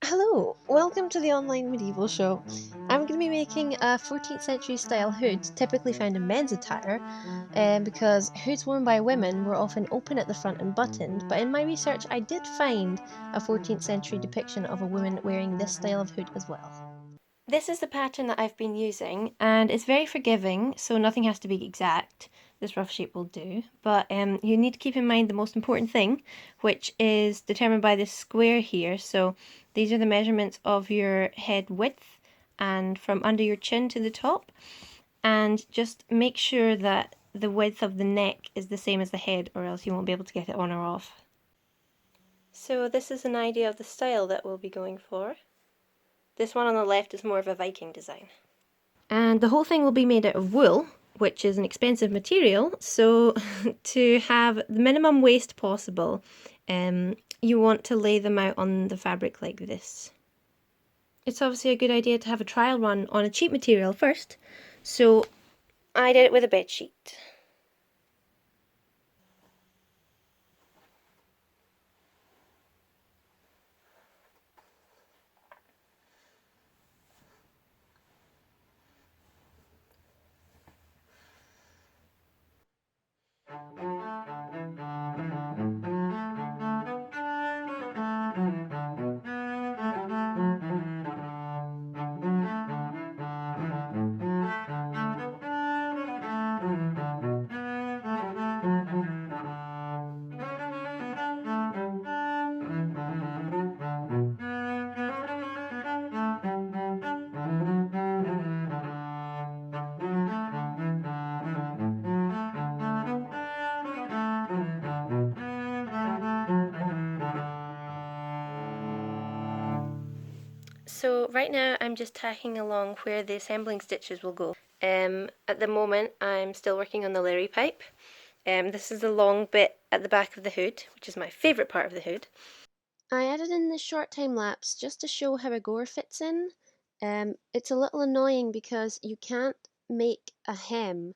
Hello, welcome to the online medieval show. I'm going to be making a 14th century style hood typically found in men's attire, because hoods worn by women were often open at the front and buttoned, but in my research I did find a 14th century depiction of a woman wearing this style of hood as well. This is the pattern that I've been using, and it's very forgiving, so nothing has to be exact. This rough shape will do, but you need to keep in mind the most important thing, which is determined by this square here. So these are the measurements of your head width and from under your chin to the top, and just make sure that the width of the neck is the same as the head, or else you won't be able to get it on or off. So this is an idea of the style that we'll be going for. This one on the left is more of a Viking design. And the whole thing will be made out of wool, which is an expensive material, so to have the minimum waste possible, you want to lay them out on the fabric like this. It's obviously a good idea to have a trial run on a cheap material first, so I did it with a bed sheet. So right now I'm just tacking along where the assembling stitches will go. At the moment I'm still working on the Larry pipe. This is the long bit at the back of the hood, which is my favourite part of the hood. I added in this short time lapse just to show how Agoura fits in. It's a little annoying because you can't make a hem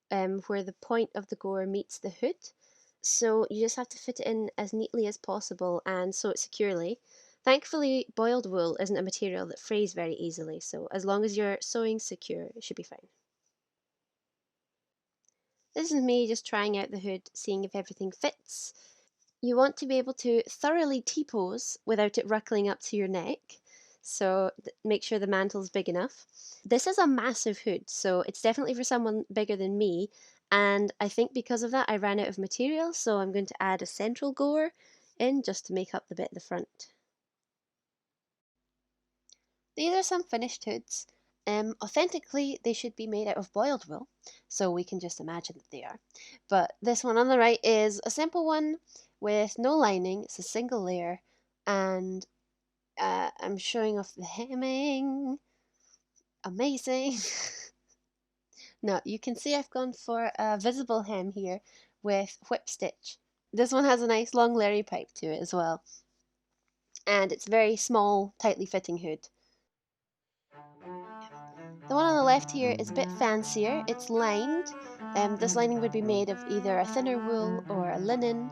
where the point of the gore meets the hood. So you just have to fit it in as neatly as possible and sew it securely. Thankfully, boiled wool isn't a material that frays very easily, so as long as your sewing's secure, it should be fine. This is me just trying out the hood, seeing if everything fits. You want to be able to thoroughly T-pose without it ruckling up to your neck, so make sure the mantle's big enough. This is a massive hood, so it's definitely for someone bigger than me, and I think because of that I ran out of material, so I'm going to add a central gore in just to make up the bit at the front. These are some finished hoods. Authentically, they should be made out of boiled wool, so we can just imagine that they are. But this one on the right is a simple one with no lining. It's a single layer, and I'm showing off the hemming. Amazing! Now, you can see I've gone for a visible hem here with whip stitch. This one has a nice long Larry pipe to it as well. And it's very small, tightly fitting hood. The one on the left here is a bit fancier. It's lined. This lining would be made of either a thinner wool or a linen.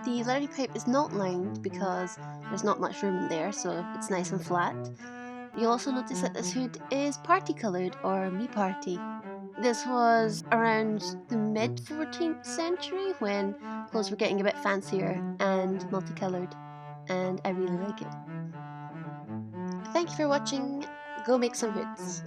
The Larry pipe is not lined because there's not much room in there, so it's nice and flat. You'll also notice that this hood is party coloured, or mi-party. This was around the mid 14th century when clothes were getting a bit fancier and multicoloured, and I really like it. Thank you for watching. Go make some hoods.